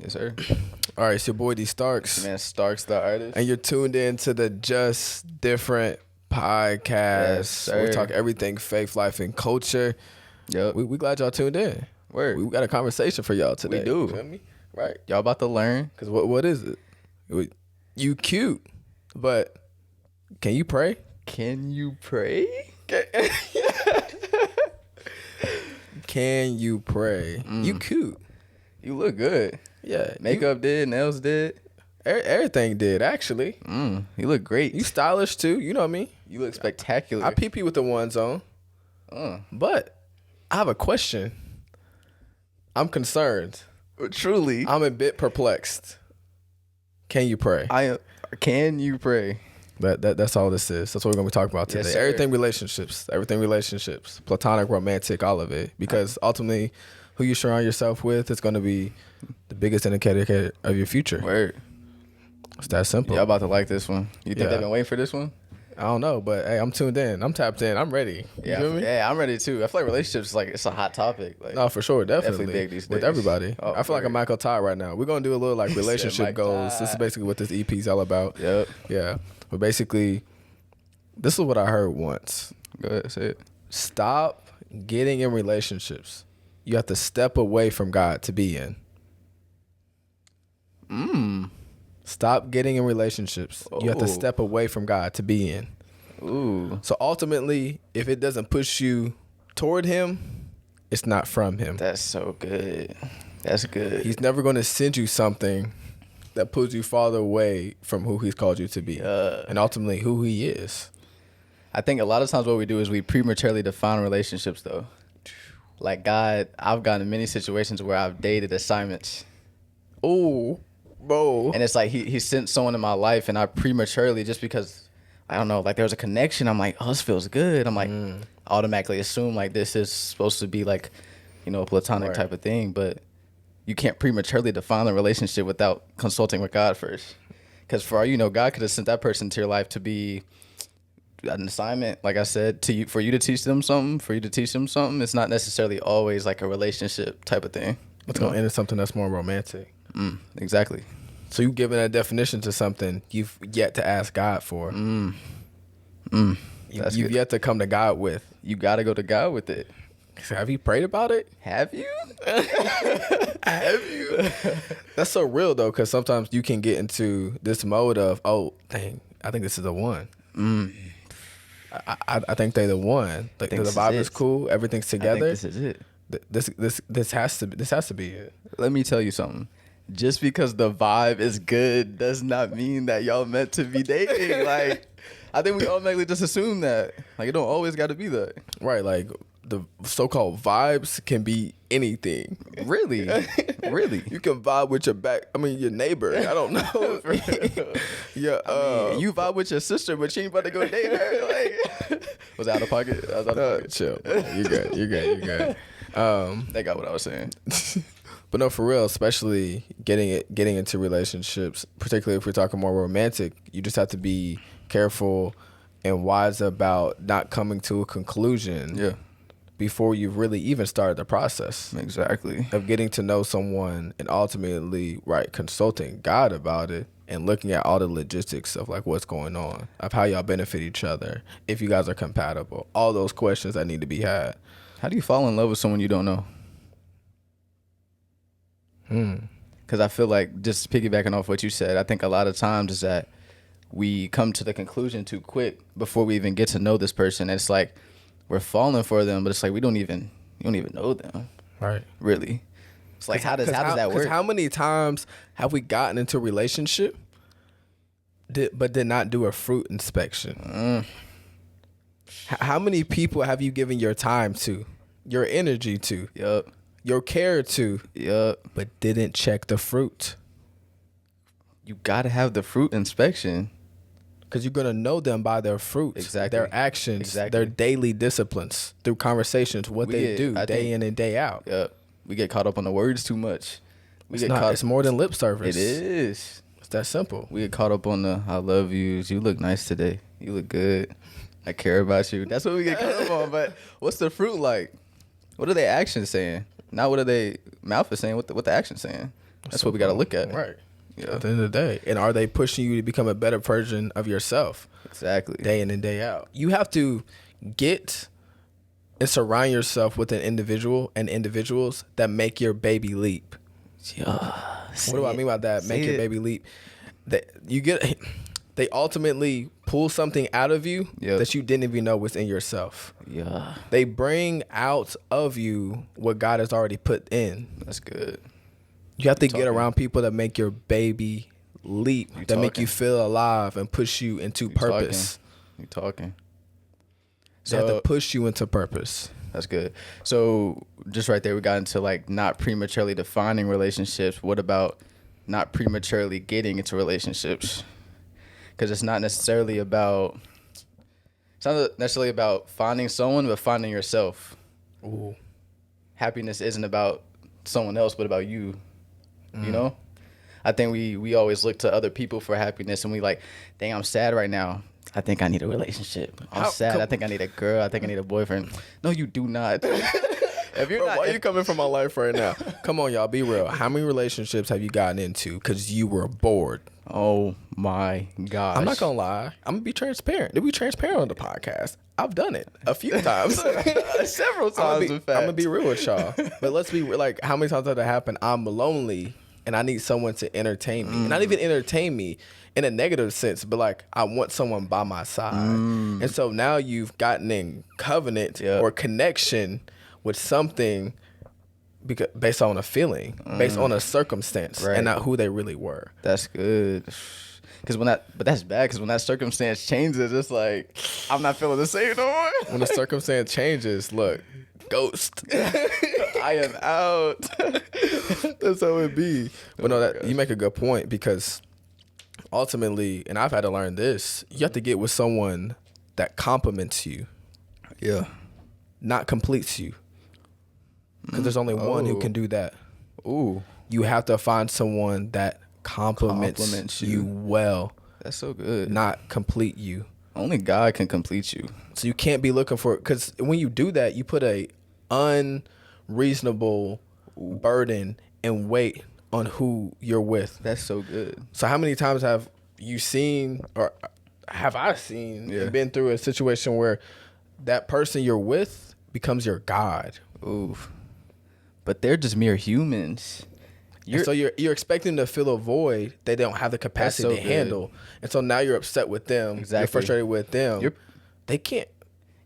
Yes, sir. All right, it's your boy D Starks. Man, Starks the artist. And you're tuned in to the Just Different podcast. Yes, where we sir. talk everything faith, life, and culture. Yep. We glad y'all tuned in. Word. We got a conversation for y'all today. We do. You feel me? Right. Y'all about to learn. Because what is it? You cute, but can you pray? Can you pray? Can you pray? You cute. You look good. Yeah. Makeup did, nails did. Everything did, actually. You look great. You stylish, too. You know what I mean? You look spectacular. I PP with the ones on. But I have a question. I'm concerned. Truly. I'm a bit perplexed. Can you pray? Can you pray? That's all this is. That's what we're going to be talking about today. Yes, sir. Everything relationships. Platonic, romantic, all of it. Because ultimately, who you surround yourself with is going to be the biggest indicator of your future. Word. It's that simple. Y'all about to like this one. You think Yeah. they've been waiting for this one? I don't know, but hey, I'm tuned in. I'm tapped in. I'm ready. You feel me? Yeah, I'm ready too. I feel like relationships it's a hot topic. Like, No, for sure, definitely big these with days. everybody. Oh, I feel like a Michael Todd right now. We're gonna do a little like relationship Mike goals. Todd. This is basically what this EP is all about. Yep. Yeah, but basically, this is what I heard once. Go ahead, say it. Stop getting in relationships. You have to step away from God to be in. Stop getting in relationships. You have to Oh. step away from God to be in. Ooh. So ultimately, if it doesn't push you toward Him, it's not from Him. That's so good. That's good. He's never going to send you something that pulls you farther away from who He's called you to be, and ultimately who He is. I think a lot of times what we do is we prematurely define relationships, though. Like God, I've gotten in many situations where I've dated assignments. Oh, bro. And it's like he sent someone in my life, and I prematurely, just because, I don't know, like there was a connection, I'm like, oh, this feels good. I'm like, automatically assume like this is supposed to be like, a platonic Right. type of thing. But you can't prematurely define the relationship without consulting with God first. Because for all you know, God could have sent that person to your life to be an assignment, like I said, to you, for you to teach them something, It's not necessarily always like a relationship type of thing. It's going to end in something that's more romantic. Exactly. So you've given a definition to something you've yet to ask God for. That's You've good. yet to come to God with. You got to go to God with it. So have you prayed about it? Have you? Have you? That's so real though, because sometimes you can get into this mode of, oh, dang, I think this is the one. I think they're the one. Like, the this is vibe is it. cool. Everything's I think together. this is it. This has to be it. Let me tell you something. Just because the vibe is good does not mean that y'all meant to be dating. Like, I think we automatically just assume that. Like, it don't always got to be that. Right, like the so-called vibes can be anything. Really? Really? You can vibe with your neighbor. I don't know. Yeah, You vibe with your sister, but you ain't about to go date her. Like, was I out of pocket? I was out of pocket. chill. You good. They got what I was saying. But no, for real, especially getting into relationships, particularly if we're talking more romantic, you just have to be careful and wise about not coming to a conclusion Yeah. before you've really even started the process Exactly. of getting to know someone and ultimately, consulting God about it and looking at all the logistics of like what's going on, of how y'all benefit each other, if you guys are compatible, all those questions that need to be had. How do you fall in love with someone you don't know? Because I feel like, just piggybacking off what you said, I think a lot of times is that we come to the conclusion too quick before we even get to know this person. It's like we're falling for them, but it's like you don't even know them, Right. really. It's like how does that work? Because how many times have we gotten into a relationship but did not do a fruit inspection? How many people have you given your time to, your energy to, Yup. your care to, but didn't check the fruit? You gotta have the fruit inspection. Because you're going to know them by their fruit, Exactly. their actions, Exactly. their daily disciplines, through conversations, what they do day in and day out. Yup. We get caught up on the words too much. It's more than lip service. It is. It's that simple. We get caught up on the I love yous. You look nice today. You look good. I care about you. That's what we get caught up on. But what's the fruit like? What are their actions saying? Not what are they mouth is saying. What the actions saying? That's what we got to look at. Right. Yeah. At the end of the day. And are they pushing you to become a better version of yourself? Exactly. Day in and day out. You have to get and surround yourself with an individual and individuals that make your baby leap. Yeah. What do I mean by that? Make your baby leap. They ultimately pull something out of you that you didn't even know was in yourself. Yeah. They bring out of you what God has already put in. That's good. You have to get around people that make your baby leap, that make you feel alive and push you into purpose. You talking. They have to push you into purpose. That's good. So just right there, we got into like not prematurely defining relationships. What about not prematurely getting into relationships? Because it's not necessarily about finding someone, but finding yourself. Ooh. Happiness isn't about someone else, but about you. You know? I think we always look to other people for happiness, and we like, dang, I'm sad right now. I think I need a relationship. I'm sad. I think I need a girl. I think I need a boyfriend. No, you do not. If you're Bro, why are you coming from my life right now? Come on, y'all, be real. How many relationships have you gotten into because you were bored? Oh my gosh. I'm not gonna lie. I'm gonna be transparent. To be transparent on the podcast, I've done it a few times, several times. I'm gonna be real with y'all. But let's be like, how many times has that happened? I'm lonely and I need someone to entertain me, and not even entertain me in a negative sense, but like I want someone by my side. And so now you've gotten in covenant or connection with something based on a feeling, based on a circumstance, and not who they really were. That's good. But that's bad, because when that circumstance changes, it's like, I'm not feeling the same no more. When the circumstance changes, look, ghost. I am out. That's how it be. But no, you make a good point, because ultimately, and I've had to learn this, you have to get with someone that compliments you. Yeah. Not completes you. Because there's only one who can do that. Ooh. You have to find someone that compliments you well. That's so good. Not complete you. Only God can complete you. So you can't be looking for, because when you do that, you put a unreasonable burden and weight on who you're with. That's so good. So how many times have you seen, or have I seen, and been through a situation where that person you're with becomes your God? Ooh. But they're just mere humans. So you're expecting them to fill a void they don't have the capacity to handle. And so now you're upset with them. Exactly. You're frustrated with them. They can't.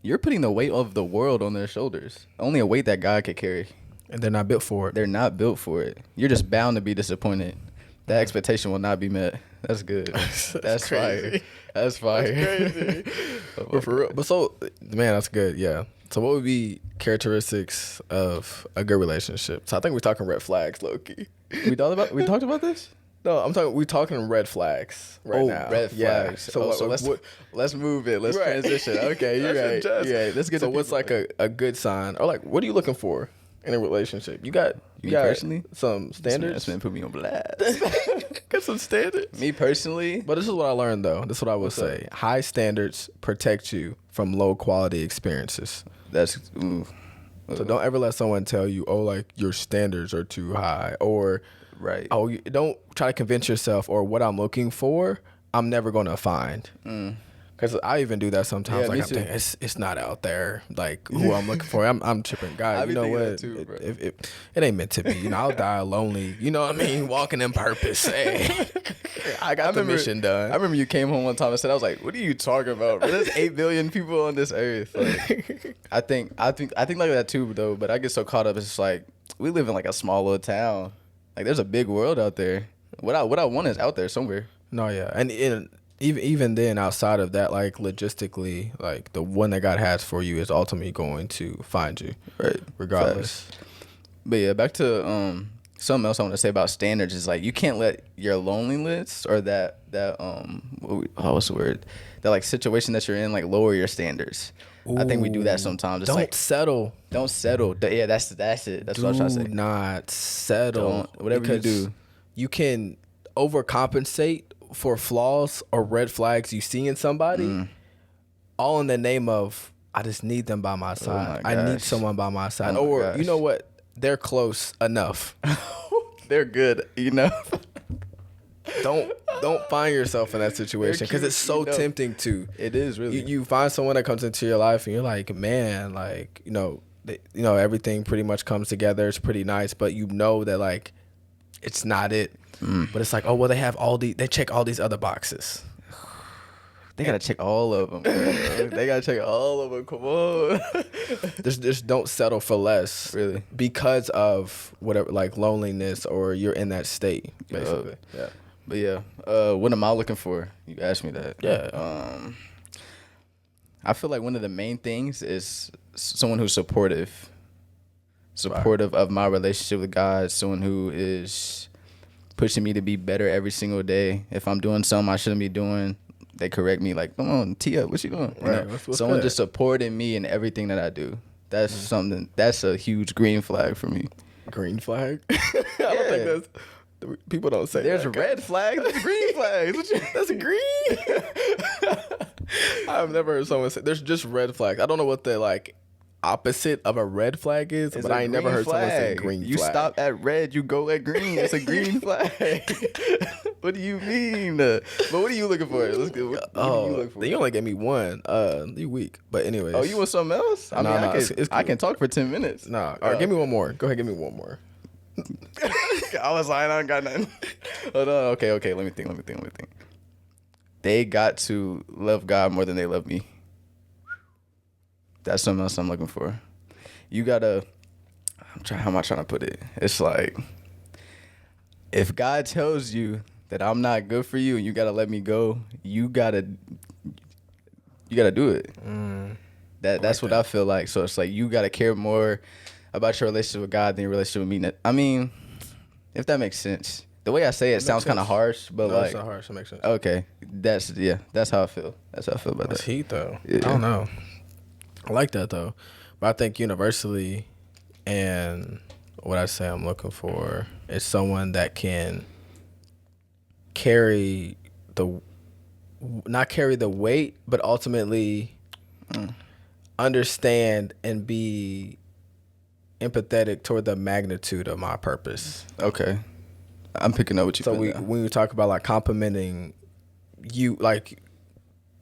You're putting the weight of the world on their shoulders. Only a weight that God could carry. And they're not built for it. They're not built for it. You're just bound to be disappointed. That expectation will not be met. That's good. That's crazy. Fire. That's fire. That's crazy. But for real. But so, man, that's good. Yeah. So what would be characteristics of a good relationship? So I think we're talking red flags, low-key. We talked about this? No, we're talking red flags now. Red flags. Yeah. So let's move it. Let's transition. Okay, you're right. Yeah, let's get. So what's like a good sign, or like what are you looking for in a relationship? You got personally some standards. That's been put me on blast. Got some standards. Me personally, but this is what I learned though. This is what I would say. High standards protect you from low quality experiences. So don't ever let someone tell you, oh, like your standards are too high, or oh, you don't try to convince yourself, or what I'm looking for, I'm never going to find. Because I even do that sometimes. Yeah, like I'm thinking, it's not out there. Like who I'm looking for. I'm tripping, guys. You know what? Too, it ain't meant to be. You know, I'll die lonely. You know what I mean? Walking in purpose. Hey, I got the mission done. I remember you came home one time and said, I was like, what are you talking about? Bro? There's 8 billion people on this earth. Like, I think like that too, though. But I get so caught up. It's just like we live in like a small little town. Like there's a big world out there. What I want is out there somewhere. No, yeah, and even then, outside of that, like logistically, like the one that God has for you is ultimately going to find you, right? Regardless. Facts. But yeah, back to something else I want to say about standards is like you can't let your loneliness or that what's the word, that like situation that you're in like lower your standards. Ooh, I think we do that sometimes. It's don't settle. Don't settle. Yeah, that's it. That's what I'm trying to say. Do not settle. Whatever you do, you can overcompensate for flaws or red flags you see in somebody, all in the name of I just need them by my side. I need someone by my side. You know what? They're close enough. They're good, you know. Don't find yourself in that situation because it's so tempting to. It is really. You find someone that comes into your life and you're like, man, like everything pretty much comes together. It's pretty nice, but you know that like it's not it. But it's like, oh well, they check all these other boxes. They gotta check all of them. They gotta check all of them. Come on. Just don't settle for less, Really, because of whatever, like loneliness, or you're in that state, basically. Yeah. But yeah, what am I looking for? You asked me that. Yeah. I feel like one of the main things is someone who's supportive of my relationship with God. Someone who is pushing me to be better every single day. If I'm doing something I shouldn't be doing, they correct me like, come on, Tia, what you doing? You Right. know? What's Someone good? just supporting me in everything that I do. That's something. That's a huge green flag for me. Green flag. I don't think that's. People don't say There's that. red flags. There's green flags. That's green. I've never heard someone say there's just red flags. I don't know what the like opposite of a red flag is, but I ain't never heard someone say green flag. You stop at red, you go at green. It's a green flag. What do you mean? But what are you looking for? Let's go. What do you look for? You only gave me one. You weak. But anyways. Oh, you want something else? I mean, No, I can talk for 10 minutes. Nah. All right, give me one more. Go ahead, give me one more. I was lying. I don't got nothing. Hold on. Okay. Let me think. They got to love God more than they love me. That's something else I'm looking for. You gotta. How am I trying to put it? It's like, if God tells you that I'm not good for you and you gotta let me go, you gotta do it. That's what I feel like. So it's like you gotta care more about your relationship with God than your relationship with me. I mean, if that makes sense. The way I say it sounds kind of harsh, but No, like, it's not harsh. It makes sense. okay, that's how I feel. That's how I feel about That's that. heat though. Yeah. I don't know. I like that though, but I think universally, and what I say I'm looking for is someone that can not carry the weight, but ultimately understand and be empathetic toward the magnitude of my purpose. Okay, I'm picking up what you. So when we talk about like complimenting you, like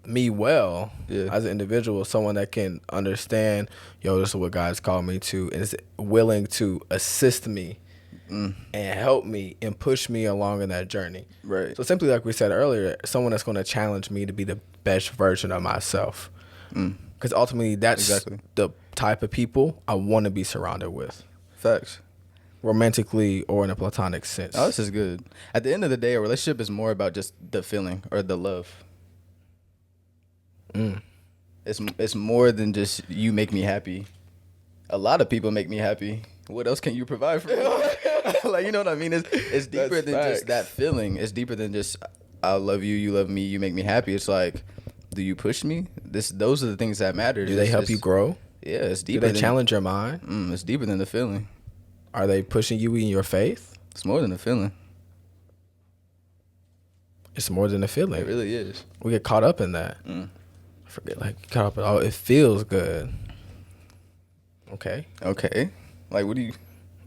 me well as an individual, someone that can understand, this is what God's called me to, and is willing to assist me and help me and push me along in that journey. Right. So simply like we said earlier, someone that's going to challenge me to be the best version of myself. Because ultimately that's the type of people I want to be surrounded with. Facts. Romantically or in a platonic sense. Oh, this is good. At the end of the day, a relationship is more about just the feeling or the love. It's more than just you make me happy. A lot of people make me happy. What else can you provide for me? Like, you know what I mean? It's deeper than just that feeling. It's deeper than just I love you, you love me, you make me happy. It's like, do you push me? Those are the things that matter. Do they help you grow? Yeah, it's deeper. Do they challenge your mind? It's deeper than the feeling. Are they pushing you in your faith? It's more than the feeling. It's more than a feeling. It really is. We get caught up in that. I forget, like, caught up in, oh, it feels good. Okay. Like, what do you...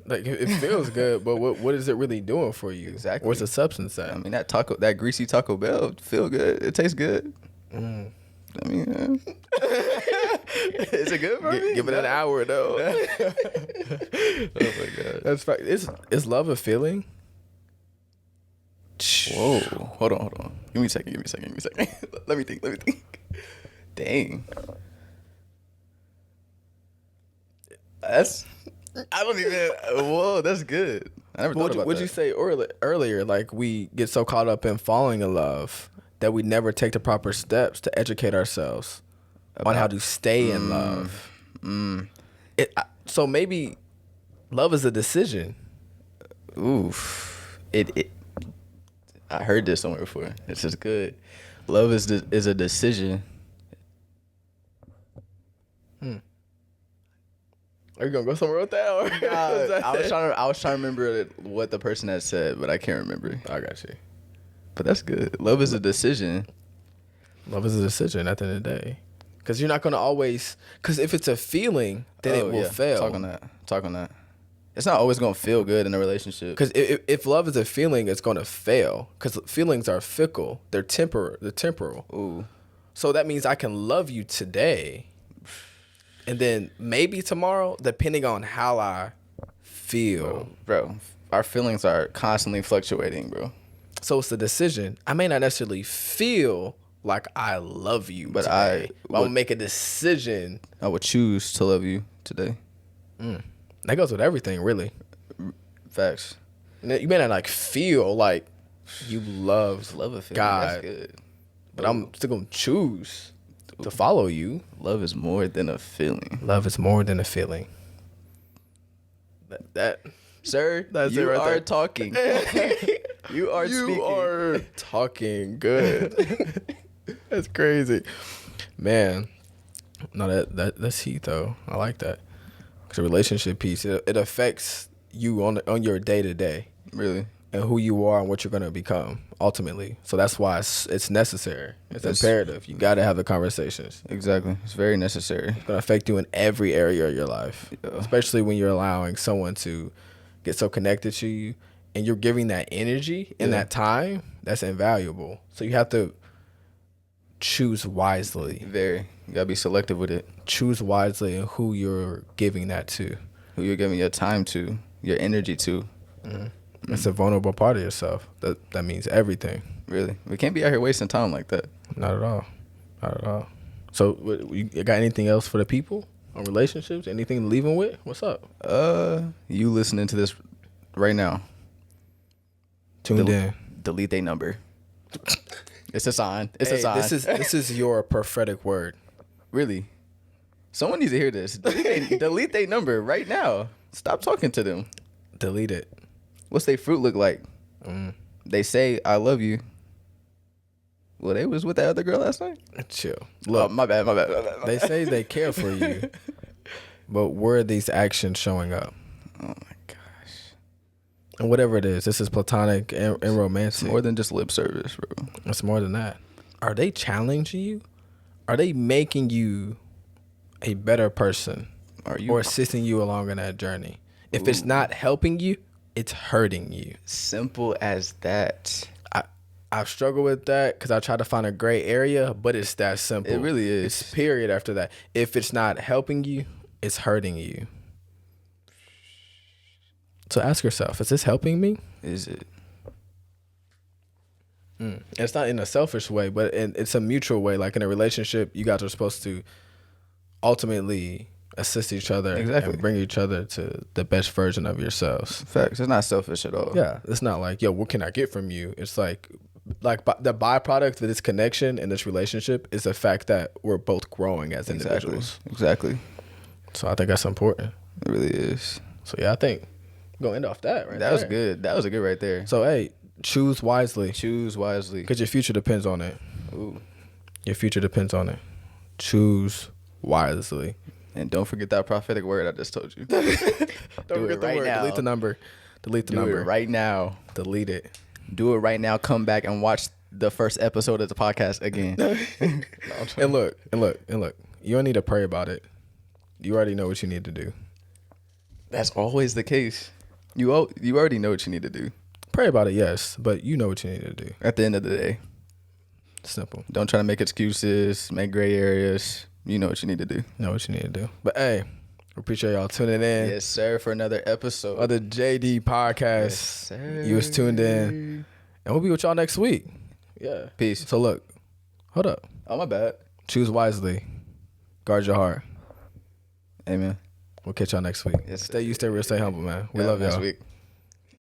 Like, it feels good, but what is it really doing for you? Exactly. Where's the substance at? I mean, that greasy Taco Bell feel good. It tastes good. I mean, is it good for me? Give it an hour, though. Oh, my God. That's fact. Is love a feeling? Whoa. Hold on. Give me a second. Let me think. Dang. Whoa, that's good. I never thought about that. What'd you say earlier? Like, we get so caught up in falling in love that we never take the proper steps to educate ourselves on how to stay in love. So maybe love is a decision. Oof. I heard this somewhere before. This is good. Love is a decision. Are you gonna go somewhere with that? Or I was trying to remember what the person had said, but I can't remember. I got you. But that's good. Love is a decision. Love is a decision at the end of the day. Because you're not gonna always. Because if it's a feeling, then it will fail. Talk on that. It's not always gonna feel good in a relationship. Because if love is a feeling, it's going to fail. Because feelings are fickle. They're temporal. Ooh, So that means I can love you today, and then maybe tomorrow, depending on how I feel. bro, our feelings are constantly fluctuating, bro. So it's a decision. I may not necessarily feel like I love you But today, I but I'm would- gonna make a decision. I would choose to love you today. That goes with everything, really. Facts. You may not like feel like you love Love a feeling. God, That's good. but I'm still gonna choose to follow you. Love is more than a feeling. Love is more than a feeling. That Sir, That's it you right are there. talking. You are speaking. you are talking good. That's crazy, man. No, that's heat though. I like that. Cause the relationship piece, it affects you on your day to day Really? and who you are and what you're gonna become ultimately. So that's why it's necessary. It's That's- imperative. You got to have the conversations. Exactly. It's very necessary. It's gonna affect you in every area of your life, Yeah. especially when you're allowing someone to get so connected to you and you're giving that energy in Yeah. that time. That's invaluable. So you have to choose wisely. Very. You gotta be selective with it. Choose wisely in who you're giving that to. Who you're giving your time to, your energy to. It's a vulnerable part of yourself. That means everything. Really. We can't be out here wasting time like that. Not at all. Not at all. So, you got anything else for the people on relationships? Anything to leave them with? What's up? You listening to this right now. Tuned in. Delete their number. It's a sign. It's a Hey, sign. this is your prophetic word. Really. Someone needs to hear this. Delete their number right now. Stop talking to them. Delete it. What's their fruit look like? They say I love you. Well, they was with that other girl last night. Chill. Look, Look, my bad. they say they care for you, but where are these actions showing up? Oh my gosh. And whatever it is, this is platonic and It's romantic. more than just lip service, bro. It's more than that. Are they challenging you? Are they making you a better person Are you or assisting you along in that journey? If it's not helping you, it's hurting you. simple as that? I've struggled with that because I try to find a gray area, but it's that simple. It really is. It's period after that. If it's not helping you, it's hurting you. So ask yourself, is this helping me? Is it? It's not in a selfish way, but it's a mutual way. Like in a relationship, you guys are supposed to ultimately assist each other Exactly. and bring each other to the best version of yourselves. Facts. It's not selfish at all. Yeah, it's not like, yo, what can I get from you? It's like the byproduct of this connection and this relationship is the fact that we're both growing as individuals. Exactly. So I think that's important. It really is. So yeah, I think we're gonna end off that right That was there. good. That was a good right there. So hey, choose wisely Choose wisely. because your future depends on it. Ooh. Your future depends on it. Choose wisely. And don't forget that prophetic word I just told you. Don't Do forget it the right word. now. Delete the number. Delete the Do number. it right now. Delete it. Do it right now. Come back and watch the first episode of the podcast again. And look. You don't need to pray about it. You already know what you need to do. That's always the case. You already know what you need to do. Pray about it, yes, but you know what you need to do. At the end of the day, Simple. don't try to make excuses, make gray areas. You know what you need to do. Know what you need to do. But hey, we appreciate y'all tuning in. Yes, sir. For another episode Of the JD podcast. Yes, sir. You was tuned in. And we'll be with y'all next week. Yeah. Peace. So look, hold up. Oh, my bad. Choose wisely. Guard your heart. Amen. We'll catch y'all next week. Yes, Stay you, stay real, stay humble, man. We Yeah, love next y'all. week.